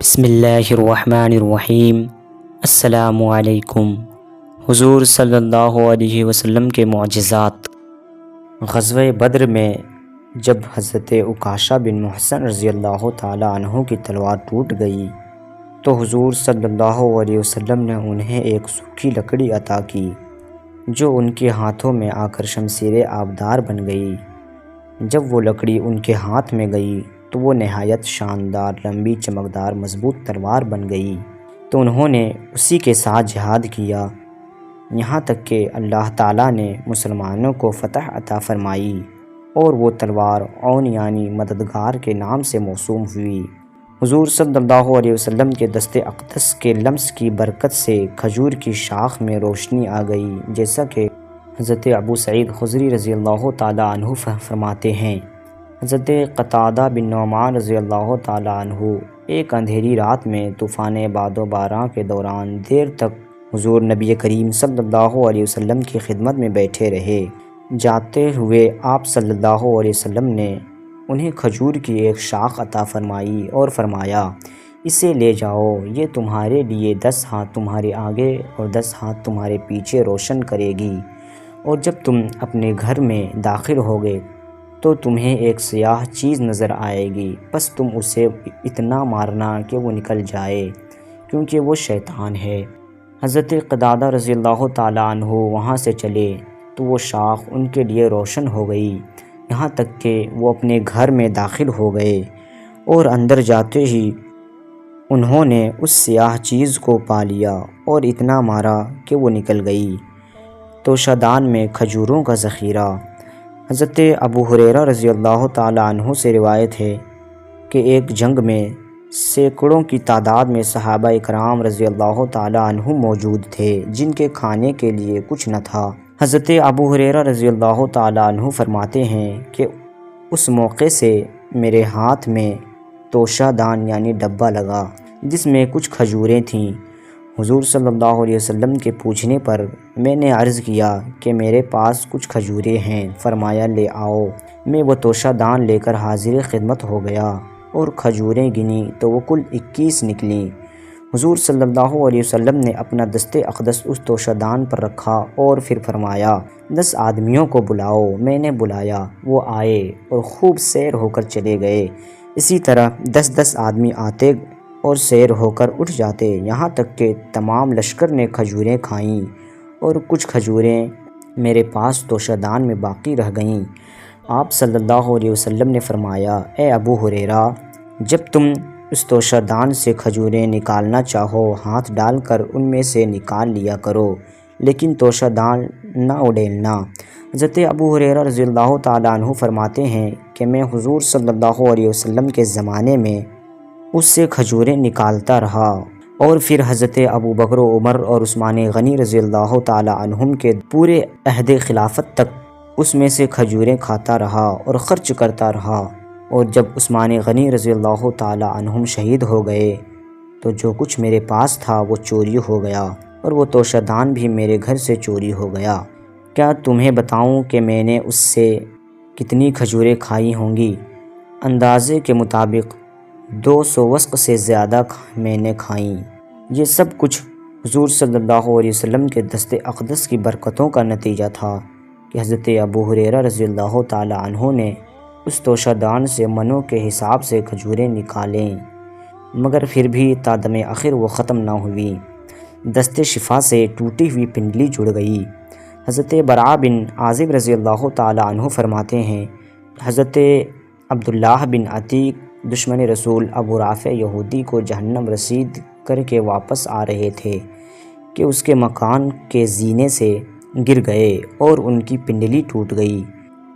بسم اللہ الرحمن الرحیم۔ السلام علیکم۔ حضور صلی اللہ علیہ وسلم کے معجزات۔ غزوہ بدر میں جب حضرت عکاشہ بن محصن رضی اللہ تعالی عنہ کی تلوار ٹوٹ گئی تو حضور صلی اللہ علیہ وسلم نے انہیں ایک سوکھی لکڑی عطا کی جو ان کے ہاتھوں میں آ کر شمشیر آبدار بن گئی۔ جب وہ لکڑی ان کے ہاتھ میں گئی تو وہ نہایت شاندار، لمبی، چمکدار، مضبوط تلوار بن گئی، تو انہوں نے اسی کے ساتھ جہاد کیا، یہاں تک کہ اللہ تعالیٰ نے مسلمانوں کو فتح عطا فرمائی اور وہ تلوار عون یعنی مددگار کے نام سے موسوم ہوئی۔ حضور صلی اللہ علیہ وسلم کے دست اقدس کے لمس کی برکت سے کھجور کی شاخ میں روشنی آ گئی، جیسا کہ حضرت ابو سعید خدری رضی اللہ تعالیٰ عنہ فرماتے ہیں۔ حضرت قتادہ بن نعمان رضی اللہ تعالیٰ عنہ ایک اندھیری رات میں طوفان باد و باران کے دوران دیر تک حضور نبی کریم صلی اللہ علیہ وسلم کی خدمت میں بیٹھے رہے۔ جاتے ہوئے آپ صلی اللہ علیہ وسلم نے انہیں کھجور کی ایک شاخ عطا فرمائی اور فرمایا، اسے لے جاؤ، یہ تمہارے لیے 10 ہاتھ تمہارے آگے اور 10 ہاتھ تمہارے پیچھے روشن کرے گی، اور جب تم اپنے گھر میں داخل ہوگے تو تمہیں ایک سیاہ چیز نظر آئے گی، بس تم اسے اتنا مارنا کہ وہ نکل جائے، کیونکہ وہ شیطان ہے۔ حضرت قتادہ رضی اللہ تعالیٰ عنہ وہاں سے چلے تو وہ شاخ ان کے لیے روشن ہو گئی، یہاں تک کہ وہ اپنے گھر میں داخل ہو گئے، اور اندر جاتے ہی انہوں نے اس سیاہ چیز کو پا لیا اور اتنا مارا کہ وہ نکل گئی۔ توشہ دان میں کھجوروں کا ذخیرہ۔ حضرت ابو ہریرہ رضی اللہ تعالیٰ عنہ سے روایت ہے کہ ایک جنگ میں سینکڑوں کی تعداد میں صحابہ اکرام رضی اللہ تعالیٰ عنہ موجود تھے، جن کے کھانے کے لیے کچھ نہ تھا۔ حضرت ابو ہریرہ رضی اللہ تعالیٰ عنہ فرماتے ہیں کہ اس موقع سے میرے ہاتھ میں توشہ دان یعنی ڈبہ لگا جس میں کچھ کھجوریں تھیں۔ حضور صلی اللہ علیہ وسلم کے پوچھنے پر میں نے عرض کیا کہ میرے پاس کچھ کھجوریں ہیں، فرمایا لے آؤ۔ میں وہ توشہ دان لے کر حاضر خدمت ہو گیا اور کھجوریں گنی تو وہ کل 21 نکلیں۔ حضور صلی اللہ علیہ وسلم نے اپنا دست اقدس اس توشہ دان پر رکھا اور پھر فرمایا 10 آدمیوں کو بلاؤ۔ میں نے بلایا، وہ آئے اور خوب سیر ہو کر چلے گئے۔ اسی طرح 10 آدمی آتے اور سیر ہو کر اٹھ جاتے، یہاں تک کہ تمام لشکر نے کھجوریں کھائیں اور کچھ کھجوریں میرے پاس توشہ دان میں باقی رہ گئیں۔ آپ صلی اللہ علیہ وسلم نے فرمایا، اے ابو ہریرہ، جب تم اس توشہ دان سے کھجوریں نکالنا چاہو، ہاتھ ڈال کر ان میں سے نکال لیا کرو، لیکن توشہ دان نہ اڈیلنا۔ حضرت ابو ہریرہ رضی اللہ تعالیٰ عنہ فرماتے ہیں کہ میں حضور صلی اللہ علیہ وسلم کے زمانے میں اس سے کھجوریں نکالتا رہا، اور پھر حضرت ابو بکر و عمر اور عثمان غنی رضی اللہ تعالیٰ عنہم کے پورے عہد خلافت تک اس میں سے کھجوریں کھاتا رہا اور خرچ کرتا رہا، اور جب عثمان غنی رضی اللہ تعالیٰ عنہم شہید ہو گئے تو جو کچھ میرے پاس تھا وہ چوری ہو گیا، اور وہ توشہ دان بھی میرے گھر سے چوری ہو گیا۔ کیا تمہیں بتاؤں کہ میں نے اس سے کتنی کھجوریں کھائی ہوں گی؟ اندازے کے مطابق 200 وسق سے زیادہ میں نے کھائیں۔ یہ سب کچھ حضور صلی اللہ علیہ وسلم کے دست اقدس کی برکتوں کا نتیجہ تھا کہ حضرت ابو ہریرہ رضی اللہ تعالیٰ عنہ نے اس توشہ دان سے منوں کے حساب سے کھجوریں نکالیں، مگر پھر بھی تا دم آخر وہ ختم نہ ہوئی۔ دست شفا سے ٹوٹی ہوئی پنڈلی جڑ گئی۔ حضرت براء بن عازب رضی اللہ تعالیٰ عنہ فرماتے ہیں، حضرت عبداللہ بن عتیق دشمن رسول ابو رافع یہودی کو جہنم رسید کر کے واپس آ رہے تھے کہ اس کے مکان کے زینے سے گر گئے اور ان کی پنڈلی ٹوٹ گئی۔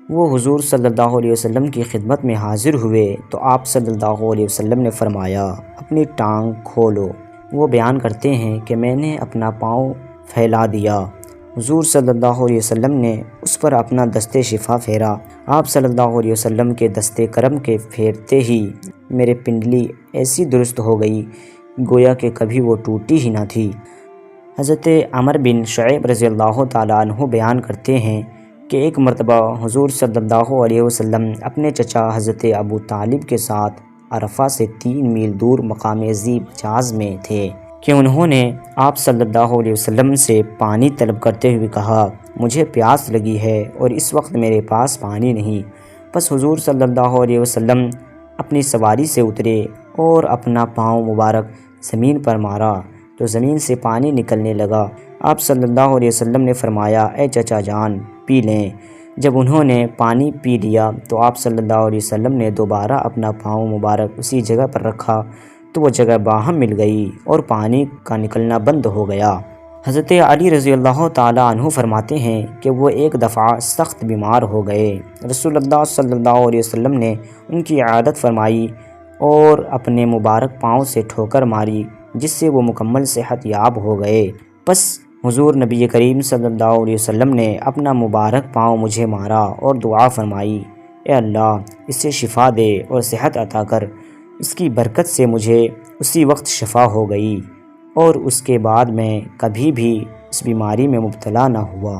وہ حضور صلی اللہ علیہ وسلم کی خدمت میں حاضر ہوئے تو آپ صلی اللہ علیہ وسلم نے فرمایا، اپنی ٹانگ کھولو۔ وہ بیان کرتے ہیں کہ میں نے اپنا پاؤں پھیلا دیا، حضور صلی اللہ علیہ وسلم نے اس پر اپنا دست شفا پھیرا۔ آپ صلی اللہ علیہ وسلم کے دست کرم کے پھیرتے ہی میرے پنڈلی ایسی درست ہو گئی گویا کہ کبھی وہ ٹوٹی ہی نہ تھی۔ حضرت عمر بن شعیب رضی اللہ تعالیٰ عنہ بیان کرتے ہیں کہ ایک مرتبہ حضور صلی اللہ علیہ وسلم اپنے چچا حضرت ابو طالب کے ساتھ عرفہ سے 3 میل دور مقام عظیم حجاز میں تھے کہ انہوں نے آپ صلی اللہ علیہ وسلم سے پانی طلب کرتے ہوئے کہا، مجھے پیاس لگی ہے اور اس وقت میرے پاس پانی نہیں۔ پس حضور صلی اللہ علیہ وسلم اپنی سواری سے اترے اور اپنا پاؤں مبارک زمین پر مارا تو زمین سے پانی نکلنے لگا۔ آپ صلی اللہ علیہ وسلم نے فرمایا، اے چچا جان پی لیں۔ جب انہوں نے پانی پی لیا تو آپ صلی اللہ علیہ وسلم نے دوبارہ اپنا پاؤں مبارک اسی جگہ پر رکھا تو وہ جگہ باہم مل گئی اور پانی کا نکلنا بند ہو گیا۔ حضرت علی رضی اللہ تعالیٰ عنہ فرماتے ہیں کہ وہ ایک دفعہ سخت بیمار ہو گئے۔ رسول اللہ صلی اللہ علیہ وسلم نے ان کی عیادت فرمائی اور اپنے مبارک پاؤں سے ٹھوکر ماری جس سے وہ مکمل صحت یاب ہو گئے۔ پس حضور نبی کریم صلی اللہ علیہ وسلم نے اپنا مبارک پاؤں مجھے مارا اور دعا فرمائی، اے اللہ اسے شفا دے اور صحت عطا کر۔ اس کی برکت سے مجھے اسی وقت شفا ہو گئی اور اس کے بعد میں کبھی بھی اس بیماری میں مبتلا نہ ہوا۔